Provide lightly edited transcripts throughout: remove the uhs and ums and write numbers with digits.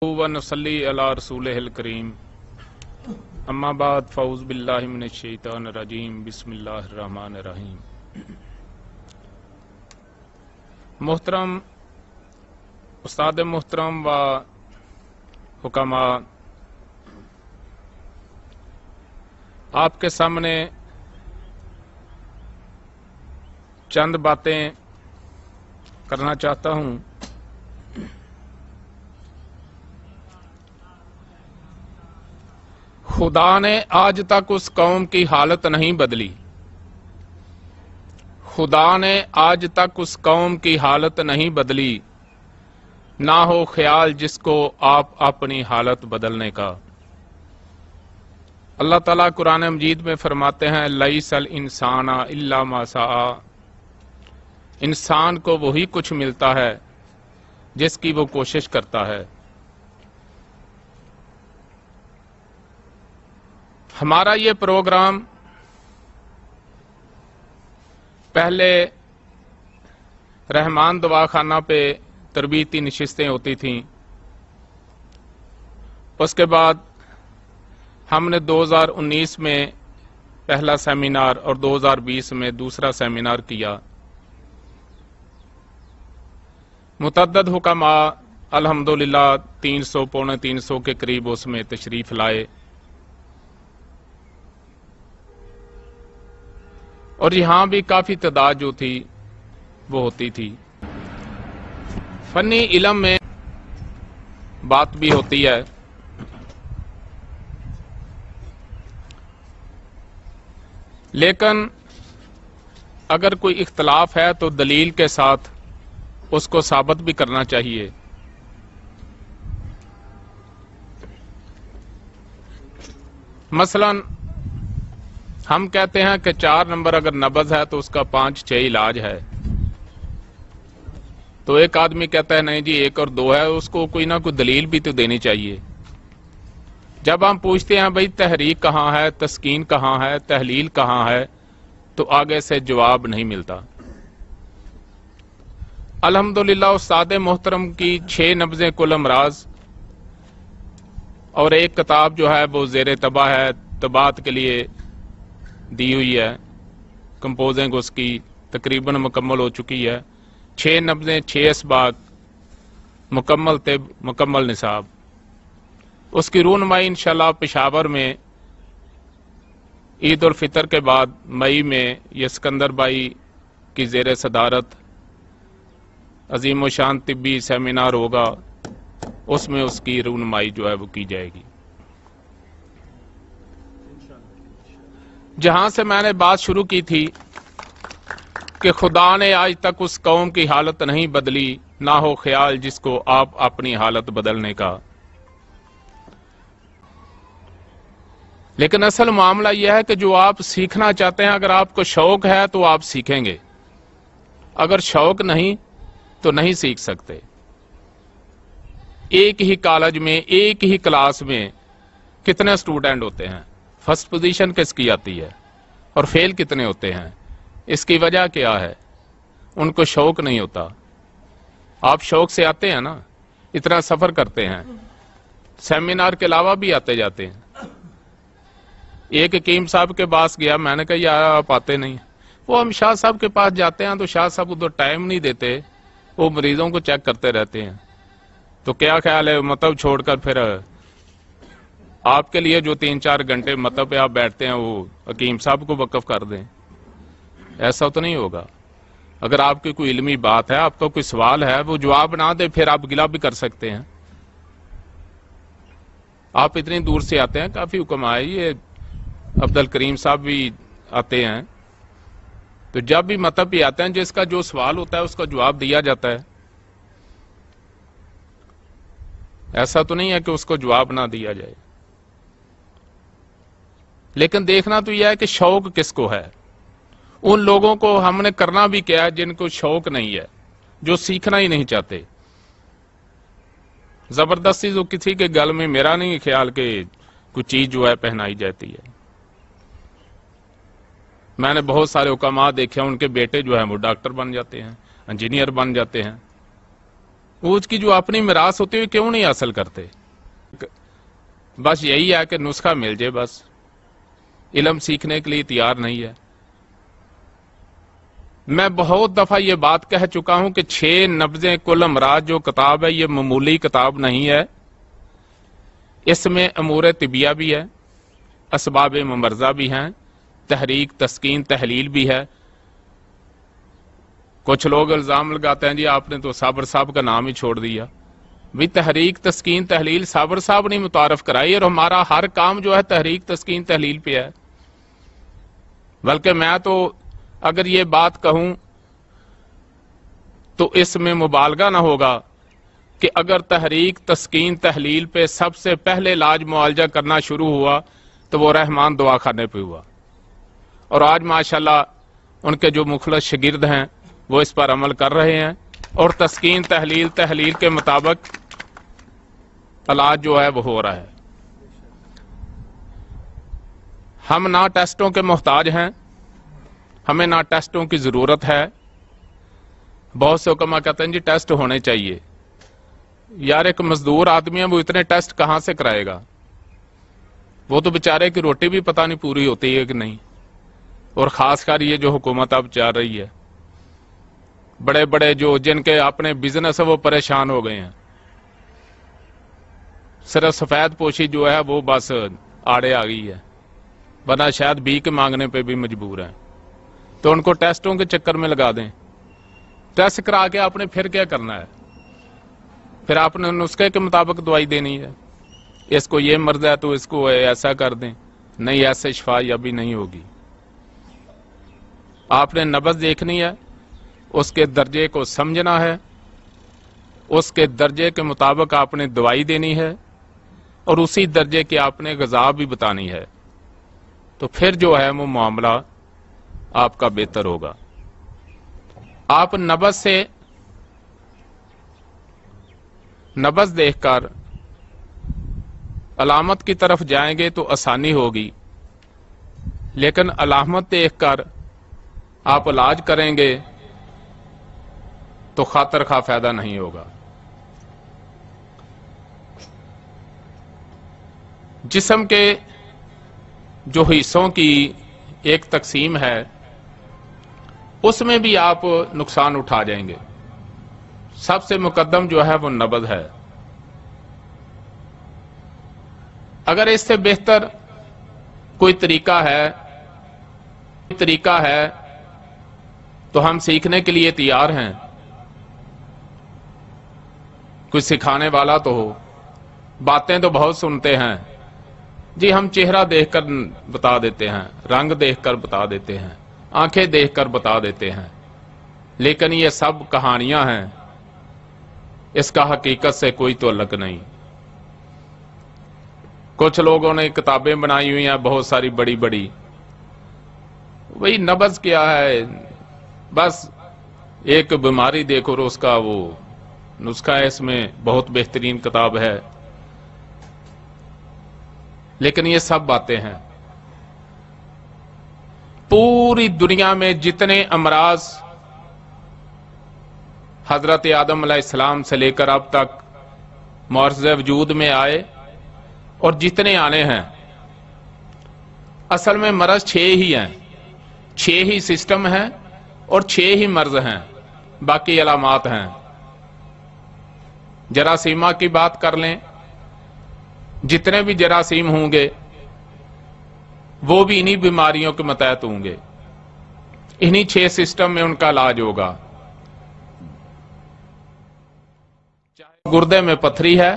व नसल्ली अला रसूलिहिल करीम अम्मा बाद फ़ऊज़ बिल्लाहि मिनश शैतानिर रजीम बिस्मिल्लाहिर रहमानिर रहीम। मोहतरम उस्ताद मोहतरम व हुक्मा, आपके सामने चंद बातें करना चाहता हूँ। खुदा ने आज तक उस कौम की हालत नहीं बदली। खुदा ने आज तक उस कौम की हालत नहीं बदली, ना हो ख्याल जिसको आप अपनी हालत बदलने का। अल्लाह ताला कुरान मजीद में फरमाते हैं, लईसल इंसाना इल्ला मा सआ। इंसान को वही कुछ मिलता है जिसकी वो कोशिश करता है। हमारा ये प्रोग्राम पहले रहमान दवाखाना पे तरबीती नशिस्तें होती थीं। उसके बाद हमने 2019 में पहला सेमिनार और 2020 में दूसरा सेमिनार किया। मुतअद्दिद हुक्मा अल्हम्दुलिल्लाह 300 पौने 300 के करीब उसमें तशरीफ लाए और यहाँ भी काफी तादाद जो थी वो होती थी। फनी इल्म में बात भी होती है, लेकिन अगर कोई इख्तलाफ है तो दलील के साथ उसको साबित भी करना चाहिए। मसलन हम कहते हैं कि 4 नंबर अगर नब्ज़ है तो उसका 5-6 इलाज है, तो एक आदमी कहता है नहीं जी 1 और 2 है, उसको कोई ना कोई दलील भी तो देनी चाहिए। जब हम पूछते हैं भाई तहरीक कहाँ है, तस्कीन कहाँ है, तहलील कहाँ है, तो आगे से जवाब नहीं मिलता। अल्हम्दुलिल्लाह उस्ताद मोहतरम की 6 नब्ज़ें कुल अमराज और एक किताब जो है वो ज़ेरे तबा है, तबात के लिए दी हुई है। कंपोजिंग उसकी तकरीबन मुकम्मल हो चुकी है। 6 नब्ज़ें 6 असबाक मुकम्मल तिब मुकम्मल निसाब। उसकी रूनमाई इंशाल्लाह पेशावर में ईद उल फितर के बाद मई में ये सिकंदर भाई की ज़ेर सदारत अजीम व शान तिब्बी सेमिनार होगा, उसमें उसकी रूनमाई जो है वो की जाएगी। जहां से मैंने बात शुरू की थी कि खुदा ने आज तक उस कौम की हालत नहीं बदली, ना हो ख्याल जिसको आप अपनी हालत बदलने का। लेकिन असल मामला यह है कि जो आप सीखना चाहते हैं, अगर आपको शौक है तो आप सीखेंगे, अगर शौक नहीं तो नहीं सीख सकते। एक ही कॉलेज में एक ही क्लास में कितने स्टूडेंट होते हैं, फर्स्ट पोजीशन किसकी आती है और फेल कितने होते हैं? इसकी वजह क्या है? उनको शौक नहीं होता। आप शौक से आते हैं ना, इतना सफर करते हैं, सेमिनार के अलावा भी आते जाते हैं। एक हकीम साहब के पास गया, मैंने कहा यार आप आते नहीं। वो हम शाह साहब के पास जाते हैं तो शाह साहब उधर टाइम नहीं देते, वो मरीजों को चेक करते रहते हैं। तो क्या ख्याल है मतलब छोड़कर फिर आपके लिए जो 3-4 घंटे मतलब पे आप बैठते हैं वो हकीम साहब को वक्फ कर दें? ऐसा तो नहीं होगा। अगर आपकी कोई इल्मी बात है, आपका कोई सवाल है, वो जवाब ना दे, फिर आप गिला भी कर सकते हैं। आप इतनी दूर से आते हैं, काफी हुक्म आए, ये अब्दुल करीम साहब भी आते हैं, तो जब भी मतलब भी आते हैं जिसका जो सवाल होता है उसका जवाब दिया जाता है। ऐसा तो नहीं है कि उसको जवाब ना दिया जाए, लेकिन देखना तो यह है कि शौक किसको है। उन लोगों को हमने करना भी क्या है जिनको शौक नहीं है, जो सीखना ही नहीं चाहते। जबरदस्ती जो किसी के गल में मेरा नहीं ख्याल कि कुछ चीज जो है पहनाई जाती है। मैंने बहुत सारे हुक्मा देखे हैं, उनके बेटे जो है वो डॉक्टर बन जाते हैं, इंजीनियर बन जाते हैं। وہ उसकी जो अपनी मिरास होती है क्यों नहीं हासिल करते? बस यही है कि नुस्खा मिल जाए, बस इल्म सीखने के लिए तैयार नहीं है। मैं बहुत दफा ये बात कह चुका हूं कि 6 नब्ज़े कुल अमराज जो किताब है ये मामूली किताब नहीं है। इसमें अमूर तिबिया भी है, असबाब ममरजा भी हैं, तहरीक तस्कीन तहलील भी है। कुछ लोग इल्जाम लगाते हैं जी आपने तो साबर साहब का नाम ही छोड़ दिया। भी तहरीक तस्कीन तहलील साबर साहब ने मुतारफ कराई और हमारा हर काम जो है तहरीक तस्कीन तहलील पे है। बल्कि मैं तो अगर ये बात कहूं तो इसमें मुबालगा ना होगा कि अगर तहरीक तस्कीन तहलील पे सबसे पहले इलाज मुआलजा करना शुरू हुआ तो वो रहमान दवाखाने पे हुआ, और आज माशाल्लाह उनके जो मुखलस शागिर्द हैं वो इस पर अमल कर रहे हैं और तस्कीन तहलील तहलील के मुताबिक इलाज जो है वो हो रहा है। हम ना टेस्टों के मोहताज हैं, हमें ना टेस्टों की जरूरत है। बहुत से हुक्मा कहते हैं जी टेस्ट होने चाहिए। यार एक मजदूर आदमी है, वो इतने टेस्ट कहां से कराएगा? वो तो बेचारे की रोटी भी पता नहीं पूरी होती है कि नहीं। और खासकर ये जो हुकूमत अब चल रही है, बड़े बड़े जो जिनके अपने बिजनेस है वो परेशान हो गए हैं। सिर्फ सफेद पोशी जो है वो बस आड़े आ गई है, वरना शायद भीख मांगने पे भी मजबूर है। तो उनको टेस्टों के चक्कर में लगा दें। टेस्ट करा के आपने फिर क्या करना है? फिर आपने नुस्खे के मुताबिक दवाई देनी है। इसको ये मर्ज है तो इसको ऐसा कर दें, नहीं ऐसे शिफा याबी नहीं होगी। आपने नब्ज़ देखनी है, उसके दर्जे को समझना है, उसके दर्जे के मुताबिक आपने दवाई देनी है और उसी दर्जे की आपने ग़िज़ा भी बतानी है। तो फिर जो है वो मामला आपका बेहतर होगा। आप नब्ज़ से नब्ज़ देखकर अलामत की तरफ जाएंगे तो आसानी होगी, लेकिन अलामत देखकर आप इलाज करेंगे तो खातर खा फायदा नहीं होगा। जिस्म के जो हिस्सों की एक तकसीम है उसमें भी आप नुकसान उठा जाएंगे। सबसे मुकद्दम जो है वो नब्ज़ है। अगर इससे बेहतर कोई तरीका है तो हम सीखने के लिए तैयार हैं। कुछ सिखाने वाला तो हो। बातें तो बहुत सुनते हैं जी, हम चेहरा देखकर बता देते हैं, रंग देखकर बता देते हैं, आंखें देखकर बता देते हैं, लेकिन ये सब कहानियां हैं, इसका हकीकत से कोई ताल्लुक नहीं। कुछ लोगों ने किताबें बनाई हुई हैं बहुत सारी बड़ी बड़ी, वही नब्ज़ क्या है, बस एक बीमारी देखो और उसका वो नुस्खा है। इसमें बहुत बेहतरीन किताब है, लेकिन ये सब बातें हैं। पूरी दुनिया में जितने अमराज हजरत आदम अलैहिस्सलाम से लेकर अब तक मौजूद वजूद में आए और जितने आने हैं, असल में मर्ज 6 ही हैं, 6 ही सिस्टम हैं और 6 ही मर्ज हैं, बाकी अलामात हैं। जरासीमा की बात कर लें, जितने भी जरासीम होंगे वो भी इन्हीं बीमारियों के मतहत होंगे, इन्हीं 6 सिस्टम में उनका इलाज होगा। चाहे गुर्दे में पथरी है,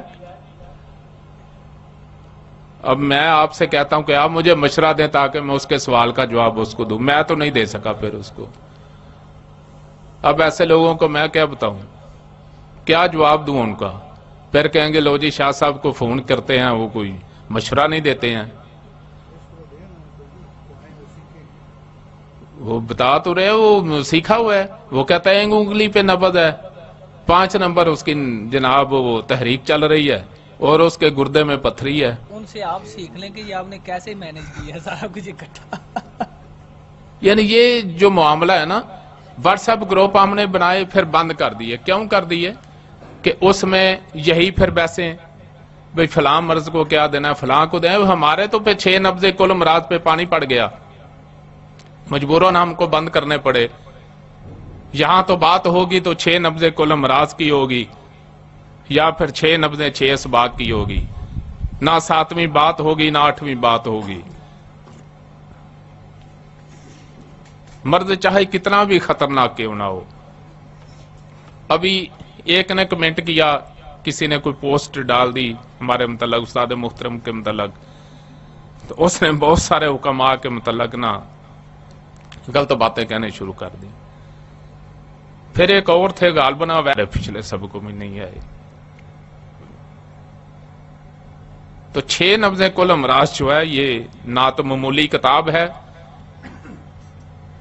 अब मैं आपसे कहता हूं कि आप मुझे मशवरा दें ताकि मैं उसके सवाल का जवाब उसको दूं, मैं तो नहीं दे सका फिर उसको। अब ऐसे लोगों को मैं क्या बताऊं, क्या जवाब दूं उनका? फिर कहेंगे लो जी शाह साहब को फोन करते हैं, वो कोई मशवरा नहीं देते हैं। वो बता तो रहे, वो सीखा हुआ है, वो कहता है उंगली पे नब्ज़ है, 5 नंबर उसकी जनाब वो तहरीक चल रही है और उसके गुर्दे में पथरी है। उनसे आप सीख लें कि ये आपने कैसे मैनेज किया सारा कुछ इकट्ठा। यानी ये जो मामला है ना, व्हाट्सएप ग्रुप हमने बनाए फिर बंद कर दिए। क्यों कर दिए? کہ اس میں یہی پھر بحثیں بھئی فلاں مرض کو کیا دینا ہے، فلاں کو دینا ہے. ہمارے تو پہ 6 نبض کل امراض پہ پانی پڑ گیا، مجبوراً ہم کو بند کرنے پڑے. یہاں تو بات ہوگی تو 6 نبض کل امراض کی ہوگی، یا پھر 6 نبض 6 اسباق کی ہوگی، نہ 7ویں بات ہوگی نہ 8ویں بات ہوگی. مرض چاہے کتنا بھی خطرناک کیوں نہ ہو. ابھی ایک نے کمنٹ کیا، کسی نے کوئی پوسٹ ڈال دی ہمارے متعلق، استاد محترم کے متعلق، تو اس نے بہت سارے حکماء کے متعلق نا غلط باتیں کہنے شروع کر دی. پھر ایک اور تھے غالباً پچھلے سب کو بھی نہیں آئے. تو 6 نبض کل امراض جو ہے یہ نہ تو معمولی کتاب ہے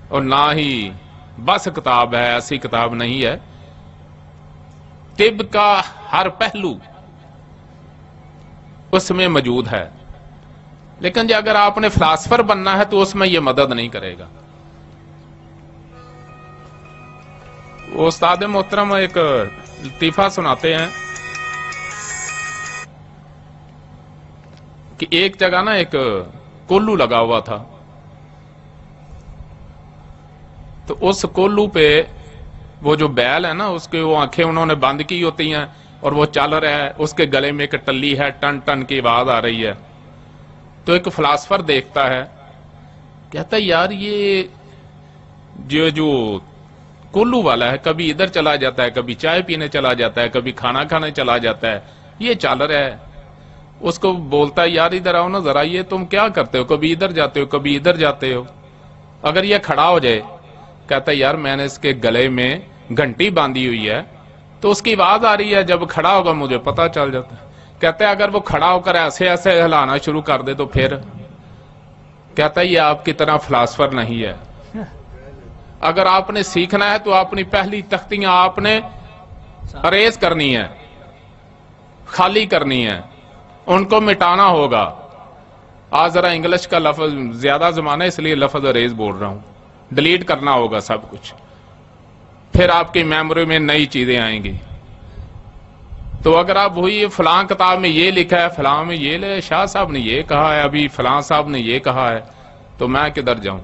اور نہ ہی بس کتاب ہے، ایسی کتاب نہیں ہے. طب کا ہر پہلو اس میں موجود ہے، لیکن جو اگر آپ نے فلاسفر بننا ہے تو اس میں یہ مدد نہیں کرے گا. وہ استاد محترم ایک لطیفہ سناتے ہیں کہ ایک جگہ نا ایک کولو لگا ہوا تھا، تو اس کولو پہ وہ جو بیل ہے نا اس کے وہ آنکھیں انہوں نے بند کی ہوتی ہیں اور وہ چل رہا ہے، اس کے گلے میں ایک ٹلی ہے، ٹن ٹن کی آواز آ رہی ہے. تو ایک فلاسفر دیکھتا ہے، کہتا ہے یار یہ جو کولو والا ہے کبھی ادھر چلا جاتا ہے، کبھی چائے پینے چلا جاتا ہے، کبھی کھانا کھانے چلا جاتا ہے، یہ چل رہا ہے. اس کو بولتا ہے یار ادھر آؤ نا ذرا، یہ تم کیا کرتے ہو، کبھی ادھر جاتے ہو کبھی ادھر جاتے ہو. اگر یہ کھڑا ہو جائے، کہتا ہے یار میں نے اس کے گلے میں گھنٹی باندھی ہوئی ہے تو اس کی آواز آ رہی ہے، جب کھڑا ہوگا مجھے پتا چل جاتا ہے. کہتا ہے اگر وہ کھڑا ہو کر ایسے ایسے ہلانا شروع کر دے تو پھر، کہتا ہے یہ آپ کی طرح فلاسفر نہیں ہے. اگر آپ نے سیکھنا ہے تو اپنی پہلی تختیاں آپ نے اریز کرنی ہے، خالی کرنی ہے، ان کو مٹانا ہوگا. آج ذرا انگلش کا لفظ زیادہ زمانہ اس لیے لفظ اریز بول رہا ہوں، ڈیلیٹ کرنا ہوگا سب کچھ، پھر آپ کی میموری میں نئی چیزیں آئیں گی. تو اگر آپ وہی فلاں کتاب میں یہ لکھا ہے، فلاں میں یہ لے، شاہ صاحب نے یہ کہا ہے، ابھی فلاں صاحب نے یہ کہا ہے، تو میں کدھر جاؤں؟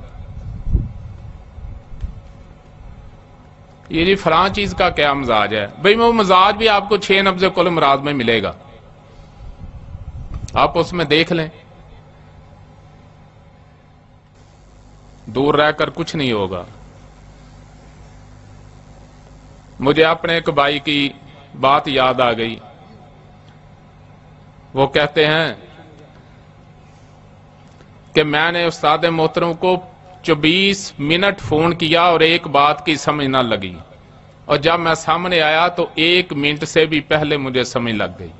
یہ جی فلاں چیز کا کیا مزاج ہے، بھئی وہ مزاج بھی آپ کو 6 نبض کل امراض میں ملے گا، آپ اس میں دیکھ لیں. دور رہ کر کچھ نہیں ہوگا. مجھے اپنے ایک بھائی کی بات یاد آ گئی. وہ کہتے ہیں کہ میں نے استاد محترم کو 24 منٹ فون کیا اور ایک بات کی سمجھ نہ لگی، اور جب میں سامنے آیا تو 1 منٹ سے بھی پہلے مجھے سمجھ لگ گئی.